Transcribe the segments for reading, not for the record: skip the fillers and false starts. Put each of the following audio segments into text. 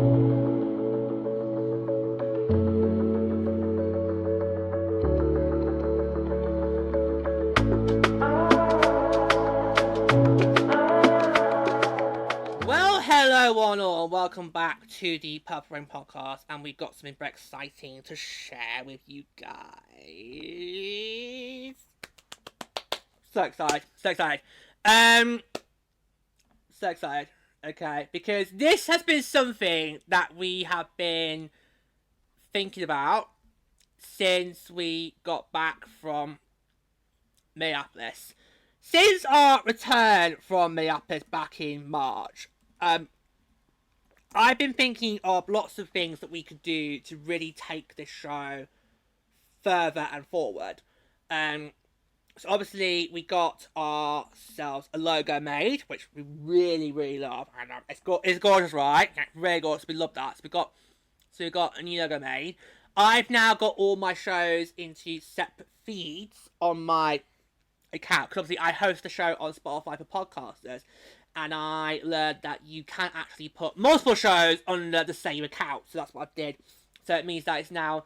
Hello one all, and welcome back to the Purple Rain Podcast, and we've got something very exciting to share with you guys. So excited. So excited, okay, because this has been something that we have been thinking about since we got back from Minneapolis. Since our return from Minneapolis back in March, I've been thinking of lots of things that we could do to really take this show further and forward. So obviously we got ourselves a logo made, which we really love, and it's gorgeous, right? Really gorgeous. We love that. So we got a new logo made. I've now got all my shows into separate feeds on my account, because obviously I host the show on Spotify for podcasters. And I learned that you can actually put multiple shows under the same account. So that's what I did. So it means that it's now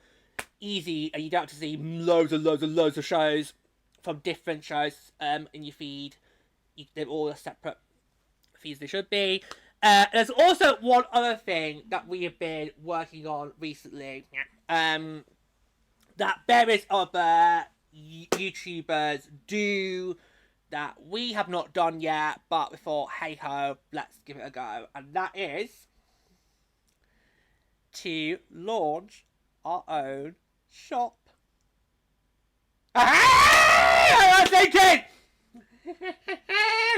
easy, and you don't have to see loads of shows from different shows in your feed. They're all separate feeds they should be. There's also one other thing that we have been working on recently. That various other YouTubers do, that we have not done yet, but we thought, hey ho, let's give it a go. And that is to launch our own shop.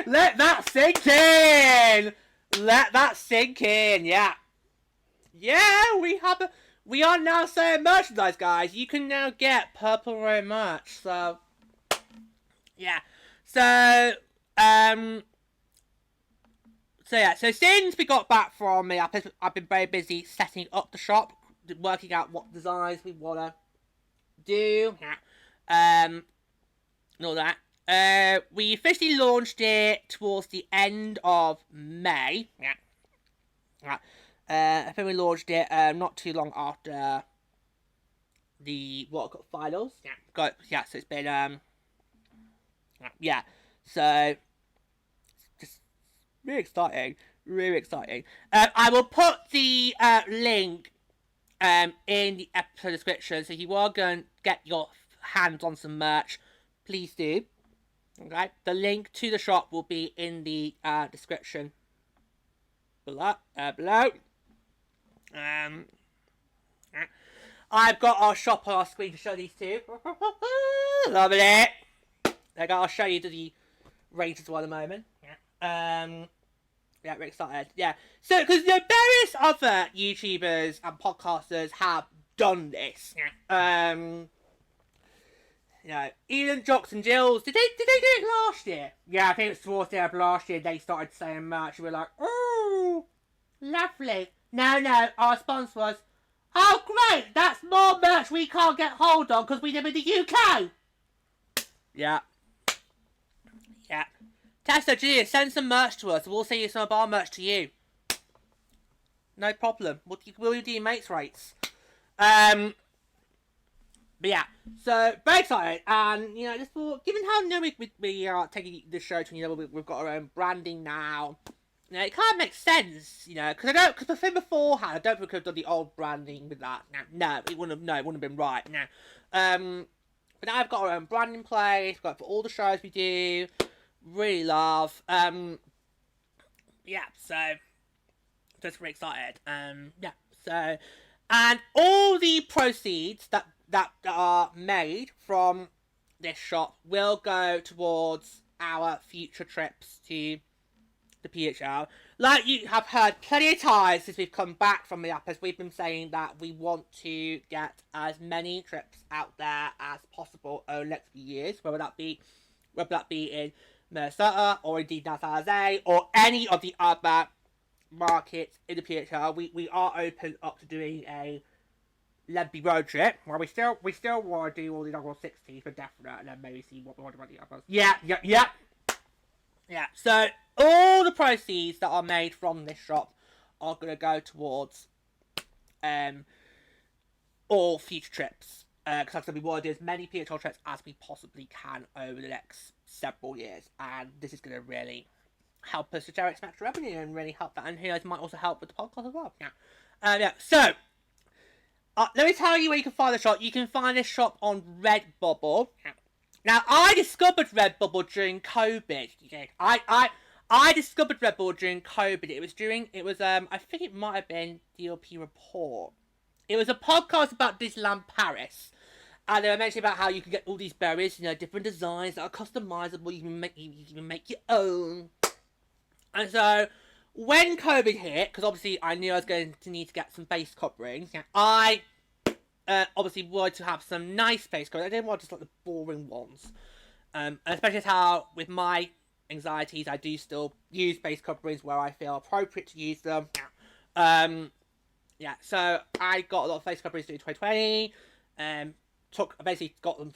Let that sink in. Yeah, we are now selling merchandise, guys. You can now get Purple Rain merch. So yeah. So since we got back from Minneapolis, I've been very busy setting up the shop, working out what designs we want to do, and all that. We officially launched it towards the end of May. I think we launched it not too long after the World Cup finals. So it's been so just really exciting. I will put the link in the episode description, so if you are going to get your hands on some merch, please do. Okay, the link to the shop will be in the description below. I've got our shop on our screen to show these two. Loving it. I'll show you the range as well in a moment. We're excited. Yeah. So, because various other YouTubers and podcasters have done this. Ian, Jocks and Jills, did they do it last year? Yeah, I think it was towards the end of last year they started saying merch. We were like, oh, lovely. No, our response was, oh great, that's more merch we can't get hold of because we live in the UK. Yeah. Tessa, Julia, send some merch to us. We'll send you some of our merch to you. No problem. We'll do your mates' rates. But yeah, so very excited, and just for given how we are taking the show to we've got our own branding now. It kind of makes sense, because the thing beforehand, I don't think we could have done the old branding with that. No, it wouldn't have been right. But now I've got our own branding in place. We've got it for all the shows we do. Really love. So just really excited. So, and all the proceeds that are made from this shop will go towards our future trips to the PWHL. Like you have heard plenty of times since we've come back from Minneapolis, we've been saying that we want to get as many trips out there as possible over the next few years, whether that be in Minnesota or indeed San Jose or any of the other markets in the PWHL. We are open up to doing a lengthy road trip where we still want to do all the other 60 for definite, and then maybe see what we want about the others. Yeah. So all the proceeds that are made from this shop are going to go towards all future trips. Because like I said, we want to do as many PWHL trips as we possibly can over the next several years. And this is going to really help us to generate some extra revenue and really help that. And who knows, might also help with the podcast as well. Yeah. So, let me tell you where you can find the shop. You can find this shop on Redbubble. Now, I discovered Redbubble during COVID. I discovered Redbubble during COVID. It was I think it might have been DLP Report. It was a podcast about Disneyland Paris. And they were mentioning about how you can get all these berries, different designs that are customizable. You can make your own. And so, when COVID hit, because obviously I knew I was going to need to get some base coverings, I obviously wanted to have some nice base coverings. I didn't want just like the boring ones. And especially how, with my anxieties, I do still use base coverings where I feel appropriate to use them. So I got a lot of face coverings in 2020. I basically got them.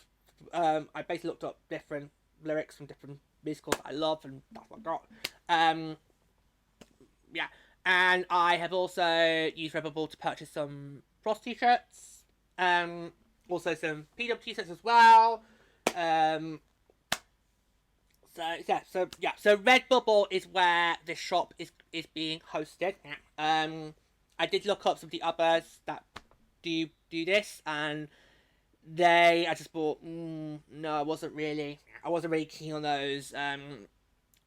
I basically looked up different lyrics from different musicals that I love, and that's what I got. And I have also used Redbubble to purchase some Frost t-shirts. Also some PW t-shirts as well. So Redbubble is where this shop is being hosted. I did look up some of the others that do this, and I just thought, no, I wasn't really keen on those.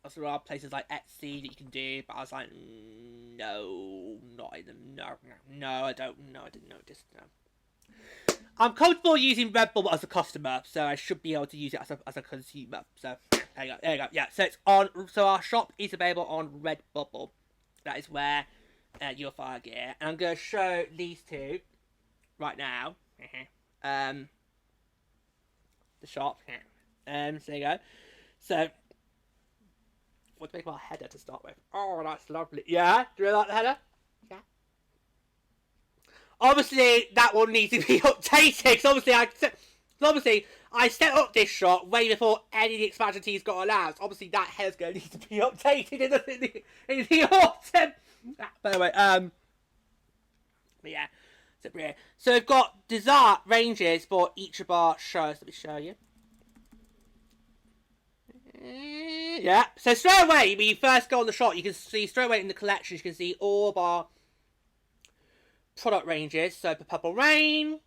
Also, there are places like Etsy that you can do, but I was like, no, not even, no, I didn't know, just no. I'm comfortable using Redbubble as a customer, so I should be able to use it as a consumer. So there you go. Yeah, so our shop is available on Redbubble. That is where you'll find gear, and I'm going to show these two right now. The shop. So there you go. So, what to make our header to start with? Oh, that's lovely. Yeah, do you really like the header? Yeah. Obviously, that will need to be updated. Because obviously, I set up this shot way before any of the expansion teams got announced. Obviously, that header's going to need to be updated in the autumn. By the way, but yeah. So we've got dessert ranges for each of our shows. Let me show you. Yeah. So straight away, when you first go on the shop, you can see straight away in the collections, you can see all of our product ranges. So for Purple Rain,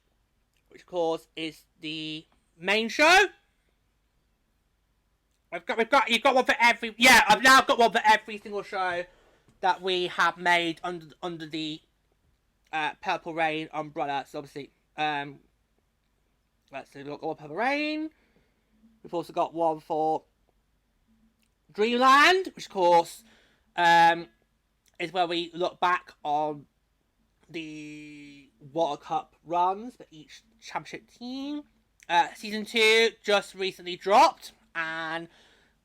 which of course is the main show. You've got one for every. Yeah, I've now got one for every single show that we have made under the Purple Rain umbrella. So obviously, let's see, we've got one Purple Rain. We've also got one for Dreamland, which of course is where we look back on the Water Cup runs for each championship team. Season 2 just recently dropped, and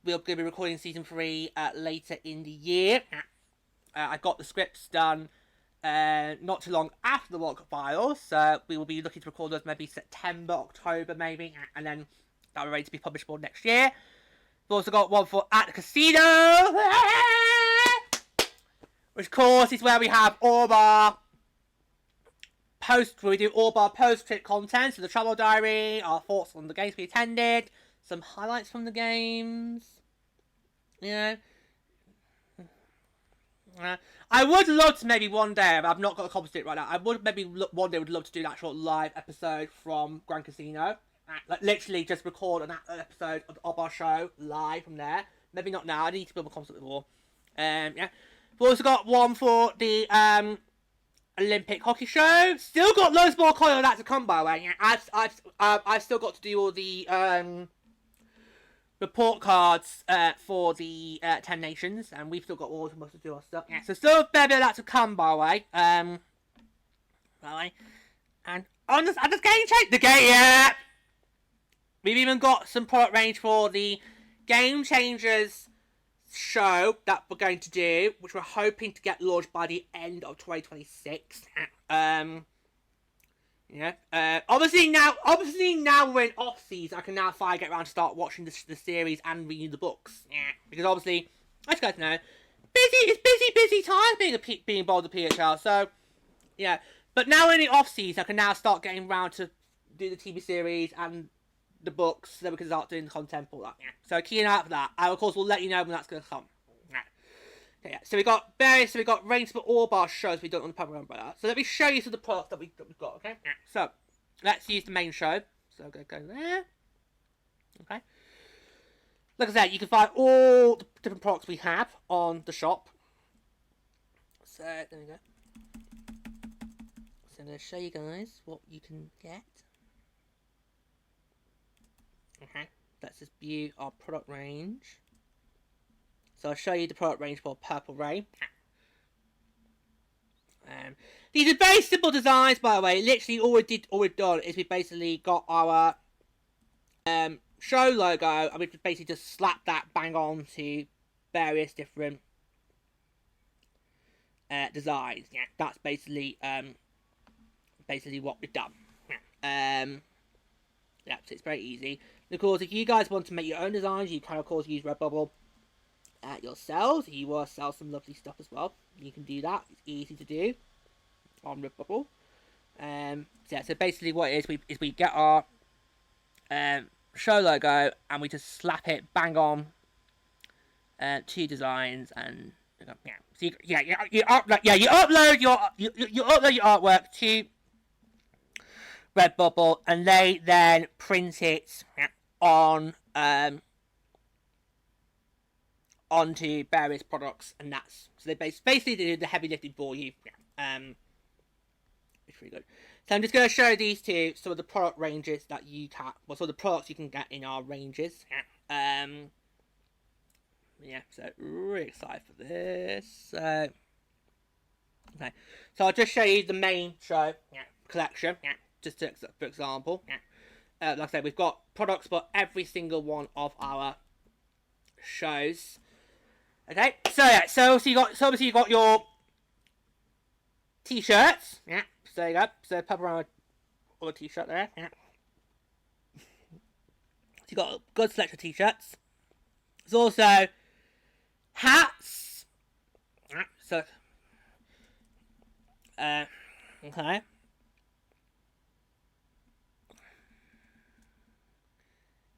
we're going to be recording Season 3 later in the year. I got the scripts done not too long after the World Cup finals, so we will be looking to record those maybe September, October maybe, and then that will be ready to be publishable next year. We've also got one for At the Casino, which of course is where we have all of our post-trip content, so the travel diary, our thoughts on the games we attended, some highlights from the games, I would love to maybe one day, I've not got a copy of it right now, I would maybe one day would love to do an actual live episode from Grand Casino. Like literally just record an episode of our show live from there. Maybe not now, I need to build my concept before. We've also got one for the Olympic hockey show. Still got loads more content on that to come, by the way. I've still got to do all the report cards for the 10 nations, and we've still got all of us to do our stuff. Yeah, so still a fair bit of that to come, by the way. And on this game change, the game, yeah. We've even got some product range for the Game Changers show that we're going to do, which we're hoping to get launched by the end of 2026. Obviously now we're in off season, I can now finally get around to start watching the series and reading the books. Yeah, because obviously, as you guys know, busy time being involved with PHL. So yeah, but now in the off season, I can now start getting around to do the TV series and the books, so we can start doing the content for that. Yeah. So keep an eye out for that. I of course will let you know when that's going to come. Yeah. Okay, yeah. So we got range for all of our shows we've done on the Pub Umbrella. So let me show you some of the products that we've got. Okay. Yeah. So let's use the main show. So I'm going to go there. Okay. Like I said, you can find all the different products we have on the shop. So there we go. So I'm going to show you guys what you can get. Okay, let's just view our product range. So I'll show you the product range for Purple Rain. These are very simple designs, by the way. Literally, all we've done is we basically got our show logo, and we've basically just slapped that bang on to various different designs. Yeah, that's basically what we've done. Yeah, so it's very easy. And of course, if you guys want to make your own designs, you can of course use Redbubble yourselves. If you want to sell some lovely stuff as well, you can do that. It's easy to do on Redbubble. So yeah, so basically what it is, we get our show logo and we just slap it bang on two designs, and yeah, so you upload your artwork to Redbubble, and they then print it on onto various products, and that's so they basically do the heavy lifting for you. It's really good. So I'm just going to show these two some of the product ranges that you can, well, some of the products you can get in our ranges. Yeah, so really excited for this. Okay, so I'll just show you the main show collection. Just for example, like I said, we've got products for every single one of our shows. Okay, so yeah, so obviously you got your t-shirts. Yeah, so there you go. So pop around all the t-shirt there. Yeah. So you got a good selection of t-shirts. There's also hats. Yeah, so okay.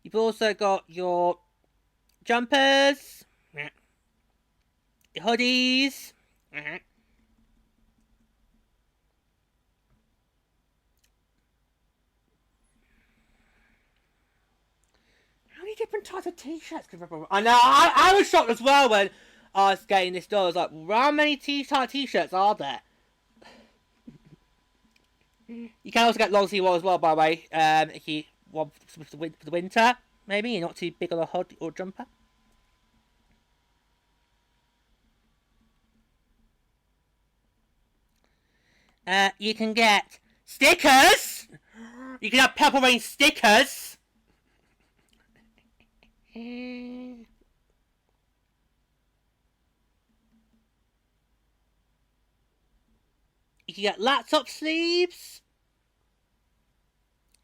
You've also got your jumpers, your hoodies, how many different types of t-shirts can I I know, I was shocked as well when I was getting this done. I was like, well, how many t-shirts are there? You can also get long sleeve one as well, by the way, if you want for the winter, maybe you're not too big on a hood or jumper. You can get stickers. You can have Purple Rain stickers. You can get laptop sleeves.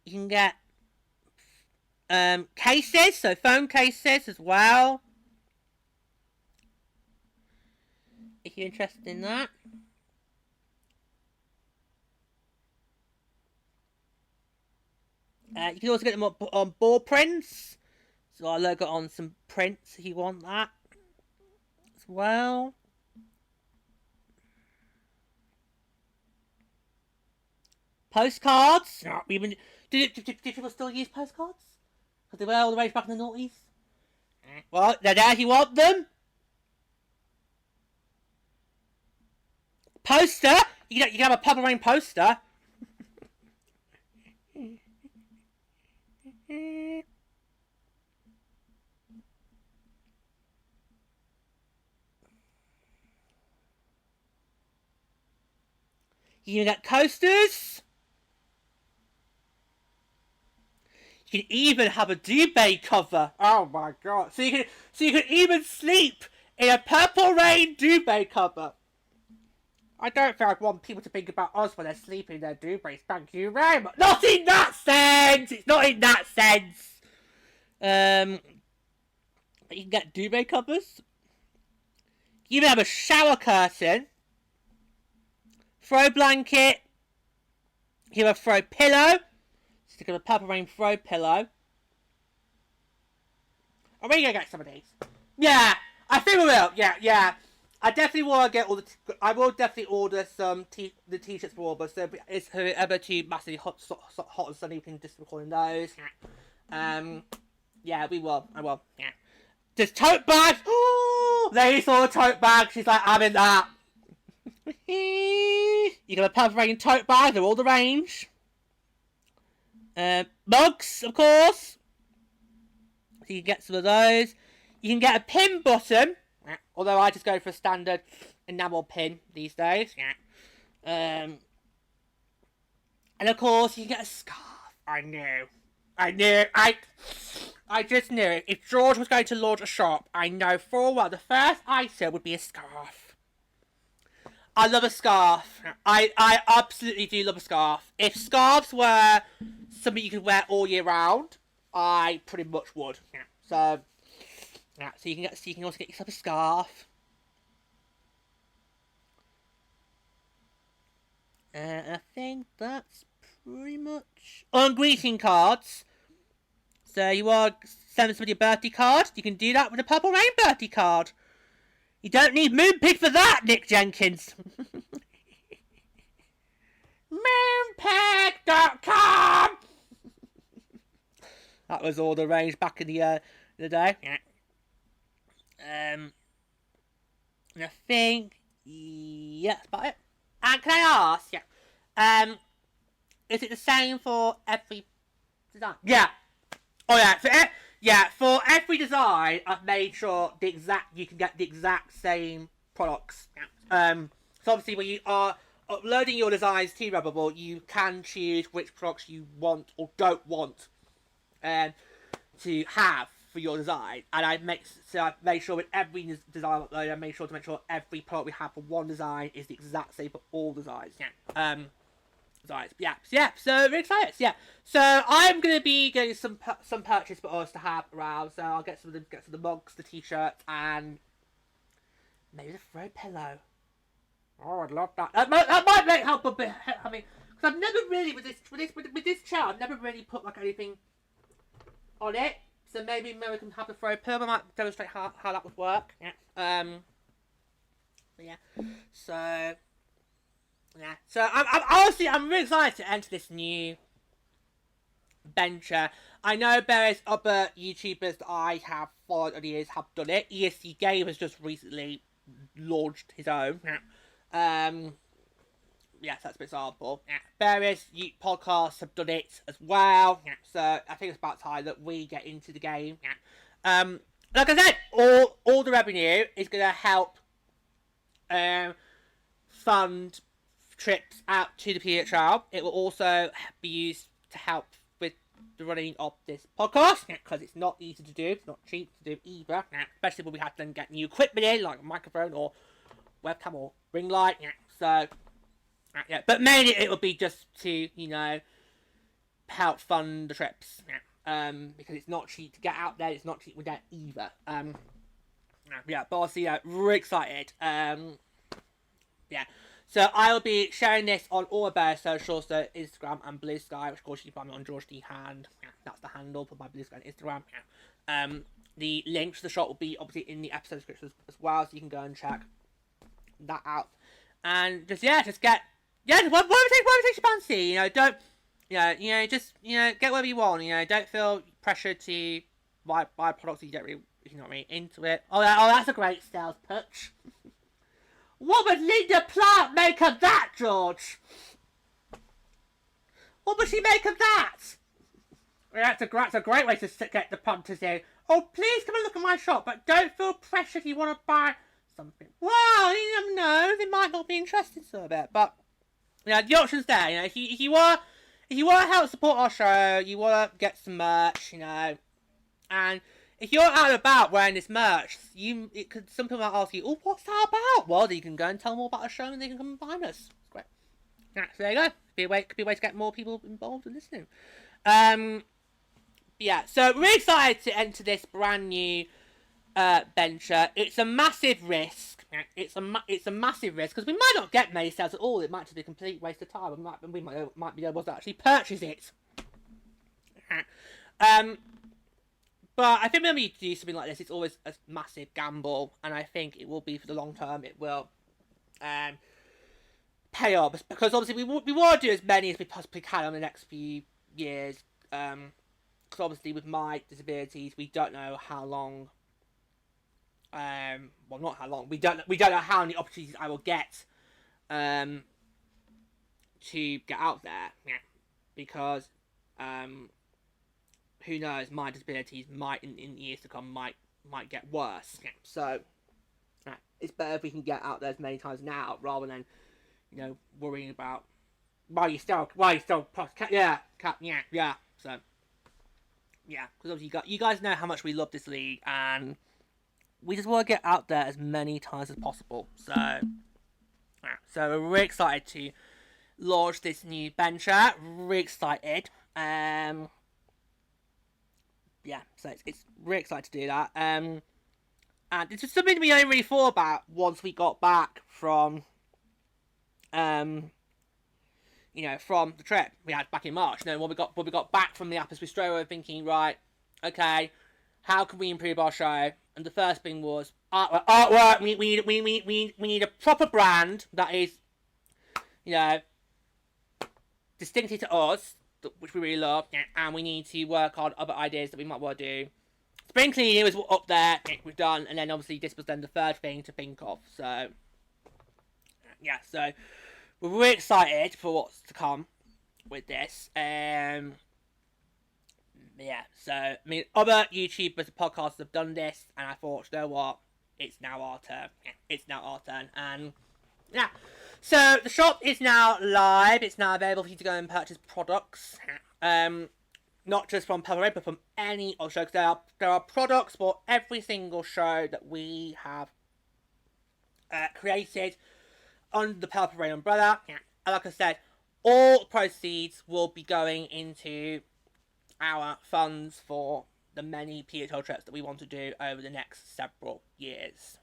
You can get cases, so phone cases as well, if you're interested in that. You can also get them on ball prints, so I'll logo on some prints if you want that as well. Postcards. Do people still use postcards? Because they were all the way back in the noughties. Well, they're there if you want them. Poster. You can have a Purple Rain poster. You can get coasters. You can even have a duvet cover. Oh my god! So you can even sleep in a Purple Rain duvet cover. I don't think I'd want people to think about us when they're sleeping in their duvets. Thank you very much. Not in that sense. It's not in that sense. But you can get duvet covers. You have a shower curtain, throw blanket, you have a throw pillow, stick on a Purple Rain throw pillow. Are we gonna get some of these? Yeah, I think we will. Yeah. I definitely want to get all the. I will definitely order some the t-shirts for all, but so it's whoever too massively hot and sunny, we can just record those. Yeah, we will. I will. Yeah. Just tote bags. Oh, they saw a tote bag. She's like, I'm in that. You got a Purple Rain tote bag. They're all the range. Mugs, of course. So you can get some of those. You can get a pin button. Although I just go for a standard enamel pin these days. And of course you can get a scarf. I knew. I just knew it. If George was going to launch a shop, I know for a while the first item would be a scarf. I love a scarf. I absolutely do love a scarf. If scarves were something you could wear all year round, I pretty much would. So you can also get yourself a scarf. I think that's pretty much on greeting cards. So you want to send somebody a birthday card? You can do that with a Purple Rain birthday card. You don't need Moonpig for that, Nick Jenkins. Moonpig.com. That was all the range back in the day. And I think that's about it. And can I ask? Is it the same for every design? Yeah. Oh yeah. For every design, I've made sure you can get the exact same products. So obviously, when you are uploading your designs to Redbubble, you can choose which products you want or don't want to have for your design. And I make sure with every design upload, I make sure every product we have for one design is the exact same for all designs. Designs. Yeah. So very excited. Yeah. So I'm gonna be getting some purchase for us to have around. So I'll get some of the mugs, the t-shirts, and maybe the throw pillow. Oh, I'd love that. That might help a bit. I mean, because I've never really with this chair, I've never really put like anything on it. So maybe we can have the throw pillow. I might demonstrate how that would work. So I'm really excited to enter this new venture. I know various other YouTubers that I have followed over the years have done it. ESC Game has just recently launched his own. That's an example. Various podcasts have done it as well. So I think it's about time that we get into the game. Like I said, all the revenue is going to help fund trips out to the PWHL. It will also be used to help with the running of this podcast, because it's not easy to do, it's not cheap to do either, especially when we have to then get new equipment in, like a microphone or webcam or ring light. But mainly it will be just to, help fund the trips, because it's not cheap to get out there, it's not cheap with that either. But obviously, really excited. So I will be sharing this on all of our socials, so Instagram and Blue Sky, which of course you can find me on George D. Hand. That's the handle for my Blue Sky and Instagram. The links to the shop will be obviously in the episode description as well, so you can go and check that out. And just get whatever takes your fancy. Just get whatever you want. Don't feel pressured to buy products that you don't really, if you're not really into it. Oh, that's a great sales pitch. What would Linda Plant make of that, George? What would she make of that? That's a great way to get the punters in. Oh, please come and look at my shop, but don't feel pressure if you want to buy something. Well, you never know, they might not be interested in a bit, but the option's there. If you want to help support our show, you want to get some merch, and if you're out and about wearing this merch, some people might ask you, "Oh, what's that about?" Well, then you can go and tell them all about our show, and they can come and find us. It's great. So there you go. Could be a way to get more people involved in listening. So we're really excited to enter this brand new venture. It's a massive risk. it's a massive risk because we might not get many sales at all. It might just be a complete waste of time. We might be able to actually purchase it. But I think when we do something like this, it's always a massive gamble, and I think it will be for the long term. It will pay off because obviously we want to do as many as we possibly can in the next few years. Because obviously with my disabilities, we don't know how long. Well, not how long. We don't know how many opportunities I will get. To get out there, because who knows? My disabilities might in years to come might get worse. So it's better if we can get out there as many times now rather than worrying about why you still So because obviously you guys know how much we love this league and we just want to get out there as many times as possible. So we're really excited to launch this new venture. Really excited. So it's really excited to do that. And it's just something we only really thought about once we got back from from the trip we had back in March. When we got back from the Apples, we straight away thinking, right, okay, how can we improve our show? And the first thing was artwork. We need a proper brand that is, distinctive to us, which we really love, and we need to work on other ideas that we might want to do. Spring cleaning was up there, we've done, and then obviously this was then the third thing to think of. So so we're really excited for what's to come with this. So I mean, other YouTubers and podcasters have done this, and I thought, you know what, it's now our turn. And so the shop is now live. It's now available for you to go and purchase products. Not just from Purple Rain, but from any other show. Because there are products for every single show that we have created under the Purple Rain umbrella. And like I said, all proceeds will be going into our funds for the many PWHL trips that we want to do over the next several years.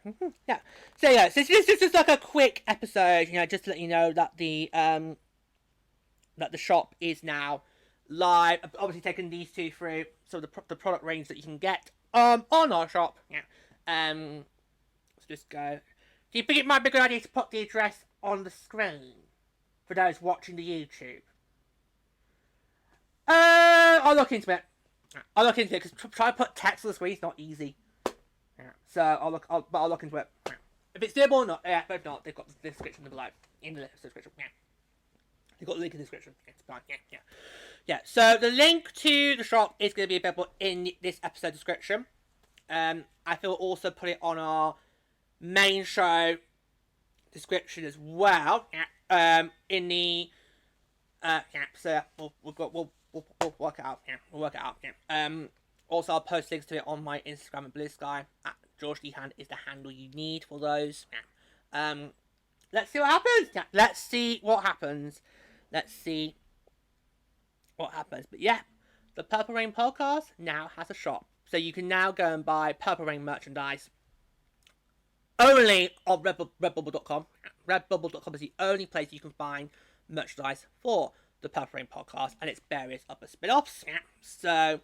So this is just like a quick episode, just to let you know that the shop is now live. I've obviously taken these two through some of the product range that you can get on our shop. Let's just go. Do you think it might be a good idea to put the address on the screen for those watching the YouTube? I'll look into it. Because trying to put text on the screen is not easy. So I'll look into it. If it's doable or not, but if not, they've got the description below. In the description, They've got the link in the description. It's fine, so the link to the shop is going to be available in this episode description. I feel also put it on our main show description as well. In the so we'll work it out. We'll work it out. Also, I'll post links to it on my Instagram and Blue Sky. At George D Hand is the handle you need for those. Let's see what happens. Let's see what happens. But the Purple Rain podcast now has a shop, so you can now go and buy Purple Rain merchandise only on Redbubble.com. Redbubble.com is the only place you can find merchandise for the Purple Rain podcast and its various other spin-offs. So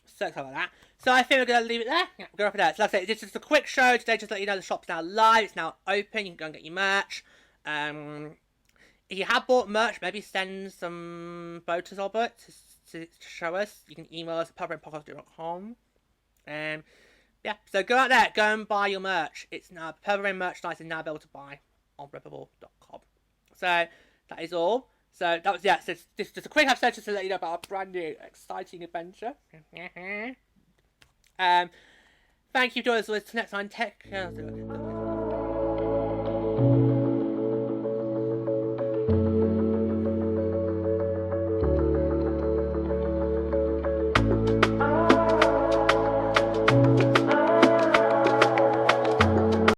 excited about that. So I think we're going to leave it there. We're going to there. So like I said, it's just a quick show today, just to let you know the shop's now live. It's now open. You can go and get your merch. If you have bought merch, maybe send some photos of it to show us. You can email us at purplerainpodcast.com. So go out there, go and buy your merch. It's now Purple Rain merchandise is now available to buy on Redbubble.com. So that is all. So that was so this just a quick episode just to let you know about our brand new exciting adventure. Thank you for joining us. Till next time, take care.